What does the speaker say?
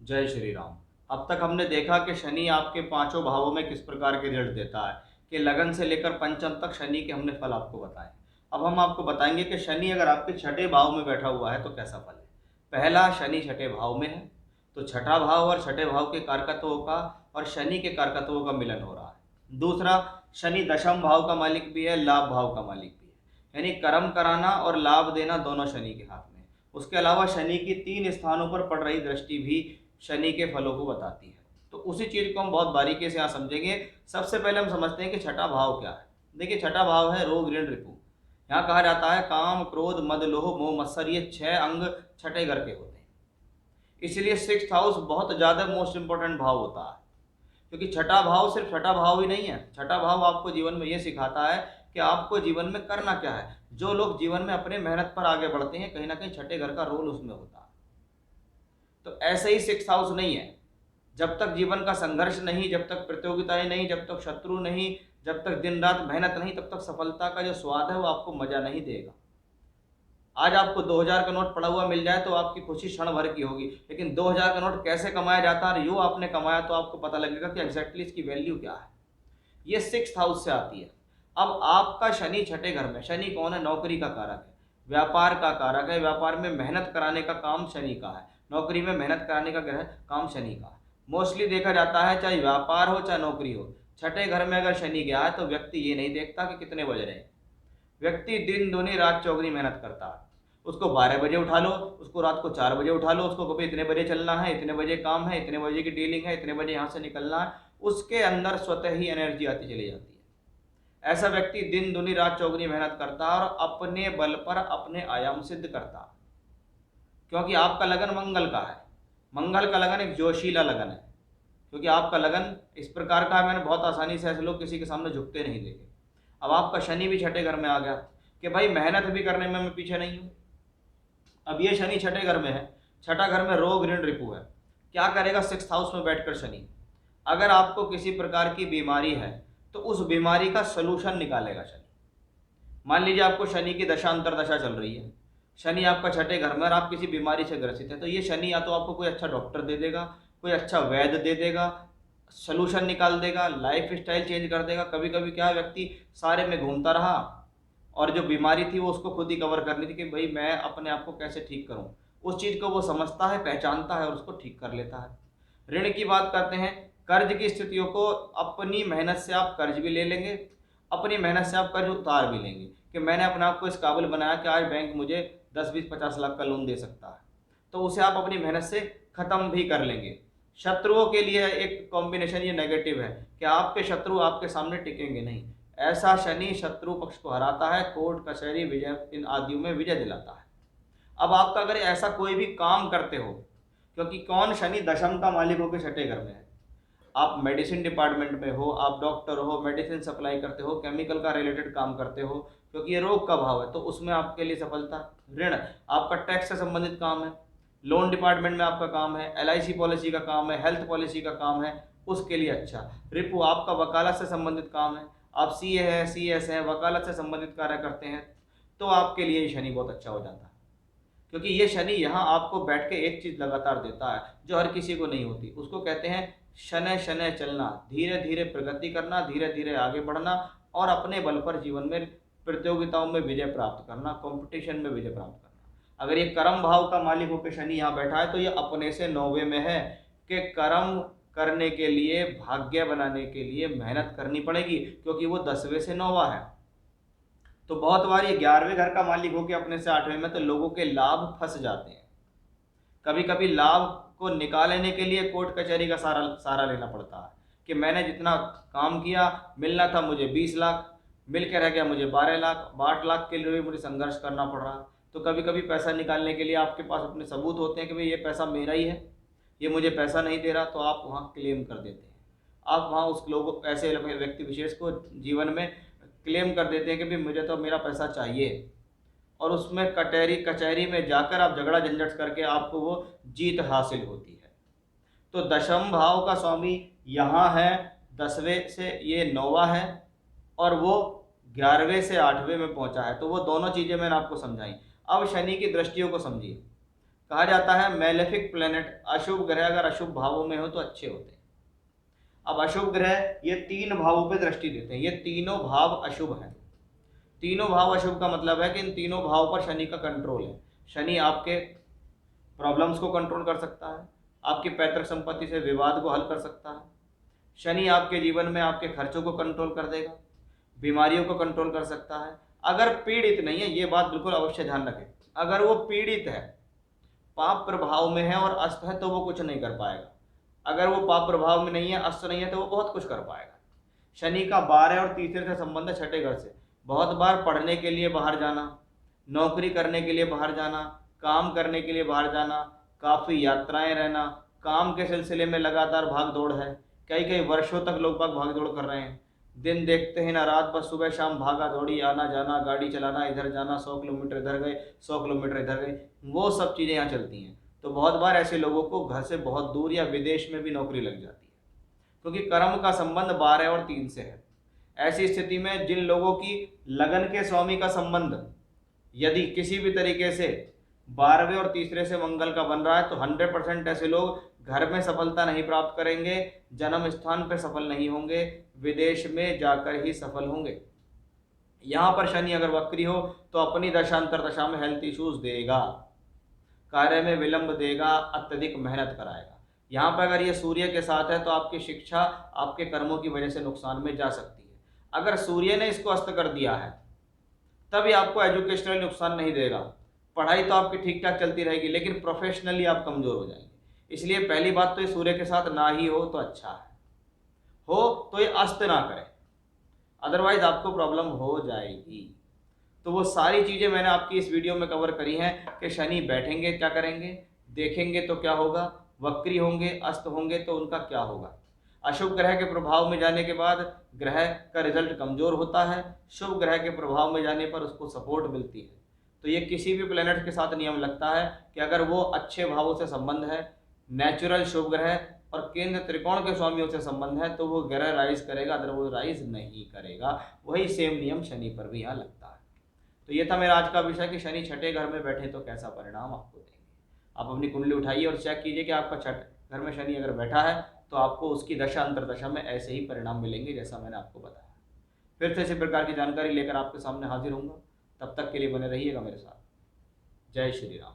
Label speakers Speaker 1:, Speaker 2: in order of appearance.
Speaker 1: जय श्री राम। अब तक हमने देखा कि शनि आपके पांचों भावों में किस प्रकार के रिजल्ट देता है, कि लगन से लेकर पंचम तक शनि के हमने फल आपको बताए। अब हम आपको बताएंगे कि शनि अगर आपके छठे भाव में बैठा हुआ है तो कैसा फल है। पहला, शनि छठे भाव में है तो छठा भाव और छठे भाव के कारकत्वों का और शनि के कारकत्वों का मिलन हो रहा है। दूसरा, शनि दशम भाव का मालिक भी है, लाभ भाव का मालिक भी है, यानी कर्म कराना और लाभ देना दोनों शनि के हाथ में। उसके अलावा शनि की 3 स्थानों पर पड़ रही दृष्टि भी शनि के फलों को बताती है। तो उसी चीज को हम बहुत बारीकी से यहाँ समझेंगे। सबसे पहले हम समझते हैं कि छठा भाव क्या है। देखिए, छठा भाव है रोग ऋण रिपु। यहाँ कहा जाता है काम क्रोध मद लोह मोह मत्सर, ये 6 अंग छठे घर के होते हैं। इसलिए 6th हाउस बहुत ज्यादा मोस्ट इंपॉर्टेंट भाव होता है, क्योंकि छठा भाव सिर्फ छठा भाव ही नहीं है। छठा भाव आपको जीवन में ये सिखाता है कि आपको जीवन में करना क्या है। जो लोग जीवन में अपने मेहनत पर आगे बढ़ते हैं, कहीं ना कहीं छठे घर का रोल उसमें होता है। तो ऐसे ही 6th हाउस नहीं है। जब तक जीवन का संघर्ष नहीं, जब तक प्रतियोगिताएं नहीं, जब तक शत्रु नहीं, जब तक दिन रात मेहनत नहीं, तब तक सफलता का जो स्वाद है वो आपको मजा नहीं देगा। आज आपको 2000 का नोट पड़ा हुआ मिल जाए तो आपकी खुशी क्षण भर की होगी, लेकिन 2000 का नोट कैसे कमाया जाता है, यूँ आपने कमाया तो आपको पता लगेगा कि एग्जैक्टली इसकी वैल्यू क्या है। ये 6th हाउस से आती है। अब आपका शनि छठे घर में, शनि कौन है? नौकरी का कारक है, व्यापार का कारक है। व्यापार में मेहनत कराने का काम शनि का है, नौकरी में मेहनत कराने का ग्रह काम शनि का है। मोस्टली देखा जाता है, चाहे व्यापार हो चाहे नौकरी हो, छठे घर में अगर शनि गया है तो व्यक्ति ये नहीं देखता कि कितने बज रहे हैं। व्यक्ति दिन दूनी रात चौगनी मेहनत करता है। उसको 12 बजे उठा लो, उसको रात को 4 बजे उठा लो, उसको कभी इतने बजे चलना है, इतने बजे काम है, इतने बजे की डीलिंग है, इतने बजे यहाँ से निकलना है, उसके अंदर स्वतः ही एनर्जी आती चली जाती है। ऐसा व्यक्ति दिन दूनी रात चौगनी मेहनत करता है और अपने बल पर अपने आयाम सिद्ध करता है, क्योंकि आपका लगन मंगल का है। मंगल का लगन एक जोशीला लगन है, क्योंकि आपका लगन इस प्रकार का है, मैंने बहुत आसानी से ऐसे लोग किसी के सामने झुकते नहीं देखे। अब आपका शनि भी छठे घर में आ गया कि भाई मेहनत भी करने में मैं पीछे नहीं हूँ। अब ये शनि छठे घर में है, छठा घर में रोग ऋण रिपु है। क्या करेगा 6th हाउस में बैठकर शनि? अगर आपको किसी प्रकार की बीमारी है तो उस बीमारी का सलूशन निकालेगा शनि। मान लीजिए आपको शनि की दशा अंतरदशा चल रही है, शनि आपका छठे घर में और आप किसी बीमारी से ग्रसित है, तो ये शनि या तो आपको कोई अच्छा डॉक्टर दे देगा, कोई अच्छा वैद्य दे देगा, सलूशन निकाल देगा, लाइफ स्टाइल चेंज कर देगा। कभी कभी क्या, व्यक्ति सारे में घूमता रहा और जो बीमारी थी वो उसको खुद ही कवर करनी थी कि भाई मैं अपने आप को कैसे ठीक करूं, उस चीज़ को वो समझता है, पहचानता है और उसको ठीक कर लेता है। ऋण की बात करते हैं, कर्ज की स्थितियों को अपनी मेहनत से आप कर्ज भी ले लेंगे, अपनी मेहनत से आप कर्ज उतार भी लेंगे, कि मैंने अपने आप को इस काबिल बनाया कि आज बैंक मुझे 10 20 50 लाख का लोन दे सकता है, तो उसे आप अपनी मेहनत से ख़त्म भी कर लेंगे। शत्रुओं के लिए एक कॉम्बिनेशन ये नेगेटिव है कि आपके शत्रु आपके सामने टिकेंगे नहीं। ऐसा शनि शत्रु पक्ष को हराता है, कोर्ट कचहरी विजय इन आदियों में विजय दिलाता है। अब आपका अगर ऐसा कोई भी काम करते हो, क्योंकि कौन, शनि दशम का मालिक होकर छठे घर में है। आप मेडिसिन डिपार्टमेंट में हो, आप डॉक्टर हो, मेडिसिन सप्लाई करते हो, केमिकल का रिलेटेड काम करते हो, क्योंकि ये रोग का भाव है, तो उसमें आपके लिए सफलता। ऋण आपका टैक्स से संबंधित काम है, लोन डिपार्टमेंट में आपका काम है, LIC पॉलिसी का काम है, हेल्थ पॉलिसी का काम है, उसके लिए अच्छा। रिपु आपका वकालत से संबंधित काम है, आप CA है, CS है, वकालत से संबंधित कार्य करते हैं, तो आपके लिए ये शनि बहुत अच्छा हो जाता है। क्योंकि ये शनि यहाँ आपको बैठ के एक चीज लगातार देता है जो हर किसी को नहीं होती, उसको कहते हैं शनै शनै चलना, धीरे धीरे प्रगति करना, धीरे धीरे आगे बढ़ना और अपने बल पर जीवन में प्रतियोगिताओं में विजय प्राप्त करना, कंपटीशन में विजय प्राप्त करना। अगर ये कर्म भाव का मालिक होकर शनि यहाँ बैठा है तो ये अपने से 9वें में है कि कर्म करने के लिए, भाग्य बनाने के लिए मेहनत करनी पड़ेगी, क्योंकि वो 10वें से 9वां है। तो बहुत बार ये 11वें घर का मालिक होकर अपने से 8वें में, तो लोगों के लाभ फंस जाते हैं। कभी कभी लाभ को निकालने के लिए कोर्ट कचहरी का सहारा लेना पड़ता है कि मैंने जितना काम किया, मिलना था मुझे 20 लाख, मिल के रह गया मुझे 12 लाख, 8 लाख के लिए भी मुझे संघर्ष करना पड़ रहा है। तो कभी कभी पैसा निकालने के लिए आपके पास अपने सबूत होते हैं कि भाई ये पैसा मेरा ही है, ये मुझे पैसा नहीं दे रहा, तो आप वहाँ क्लेम कर देते हैं। आप वहाँ उस लोगों, ऐसे व्यक्ति विशेष को जीवन में क्लेम कर देते हैं कि भाई मुझे तो मेरा पैसा चाहिए, और उसमें कचहरी कचहरी में जाकर आप झगड़ा झंझट करके आपको वो जीत हासिल होती है। तो दशम भाव का स्वामी यहाँ है, 10वें से ये 9वां है, और वो 11वें से 8वें में पहुंचा है। तो वो दोनों चीज़ें मैंने आपको समझाई। अब शनि की दृष्टियों को समझिए। कहा जाता है मेलेफिक प्लेनेट, अशुभ ग्रह अगर अशुभ भावों में हो तो अच्छे होते हैं। अब अशुभ ग्रह ये 3 भावों पे दृष्टि देते हैं, ये तीनों भाव अशुभ हैं। तीनों भाव अशुभ का मतलब है कि इन तीनों भाव पर शनि का कंट्रोल है। शनि आपके प्रॉब्लम्स को कंट्रोल कर सकता है, आपकी पैतृक संपत्ति से विवाद को हल कर सकता है, शनि आपके जीवन में आपके खर्चों को कंट्रोल कर देगा, बीमारियों को कंट्रोल कर सकता है। अगर पीड़ित नहीं है, ये बात बिल्कुल अवश्य ध्यान रखें, अगर वो पीड़ित है, पाप प्रभाव में है और अस्त है, तो वो कुछ नहीं कर पाएगा। अगर वो पाप प्रभाव में नहीं है, अस्त नहीं है, तो वो बहुत कुछ कर पाएगा। शनि का 12 और तीसरे से संबंध है, छठे घर से। बहुत बार पढ़ने के लिए बाहर जाना, नौकरी करने के लिए बाहर जाना, काम करने के लिए बाहर जाना, काफ़ी यात्राएं रहना, काम के सिलसिले में लगातार भाग दौड़ है। कई कई वर्षों तक लोग बाग भाग दौड़ कर रहे हैं, दिन देखते हैं ना रात, बस सुबह शाम भागा दौड़ी, आना जाना, गाड़ी चलाना, इधर जाना, 100 किलोमीटर इधर गए, 100 किलोमीटर इधर गए, वो सब चीज़ें यहाँ चलती हैं। तो बहुत बार ऐसे लोगों को घर से बहुत दूर या विदेश में भी नौकरी लग जाती है, क्योंकि कर्म का संबंध 12 और 3 से है। ऐसी स्थिति में जिन लोगों की लगन के स्वामी का संबंध यदि किसी भी तरीके से 12वें और तीसरे से मंगल का बन रहा है, तो 100% ऐसे लोग घर में सफलता नहीं प्राप्त करेंगे, जन्म स्थान पर सफल नहीं होंगे, विदेश में जाकर ही सफल होंगे। यहाँ पर शनि अगर वक्री हो तो अपनी दशांतर दशा में हेल्थ इश्यूज देगा, कार्य में विलंब देगा, अत्यधिक मेहनत कराएगा। यहाँ पर अगर ये सूर्य के साथ है तो आपकी शिक्षा आपके कर्मों की वजह से नुकसान में जा सकती है। अगर सूर्य ने इसको अस्त कर दिया है तभी आपको एजुकेशनल नुकसान नहीं देगा, पढ़ाई तो आपकी ठीक ठाक चलती रहेगी, लेकिन प्रोफेशनली आप कमज़ोर हो जाएंगे। इसलिए पहली बात तो ये सूर्य के साथ ना ही हो तो अच्छा है, हो तो ये अस्त ना करें, अदरवाइज आपको प्रॉब्लम हो जाएगी। तो वो सारी चीज़ें मैंने आपकी इस वीडियो में कवर करी हैं कि शनि बैठेंगे क्या करेंगे, देखेंगे तो क्या होगा, वक्री होंगे, अस्त होंगे तो उनका क्या होगा। अशुभ ग्रह के प्रभाव में जाने के बाद ग्रह का रिजल्ट कमज़ोर होता है, शुभ ग्रह के प्रभाव में जाने पर उसको सपोर्ट मिलती है। तो ये किसी भी प्लेनेट के साथ नियम लगता है कि अगर वो अच्छे भावों से संबंध है, नेचुरल शुभ ग्रह और केंद्र त्रिकोण के स्वामियों से संबंध है, तो वो ग्रह राइज करेगा, अदरवाइज राइज नहीं करेगा। वही सेम नियम शनि पर भी यहाँ लगता है। तो ये था मेरा आज का विषय कि शनि छठे घर में बैठे तो कैसा परिणाम आपको देंगे। आप अपनी कुंडली उठाइए और चेक कीजिए कि आपका छठ घर में शनि अगर बैठा है तो आपको उसकी दशा अंतरदशा में ऐसे ही परिणाम मिलेंगे जैसा मैंने आपको बताया। फिर से इसी प्रकार की जानकारी लेकर आपके सामने हाजिर होऊंगा, तब तक के लिए बने रहिएगा मेरे साथ। जय श्री राम।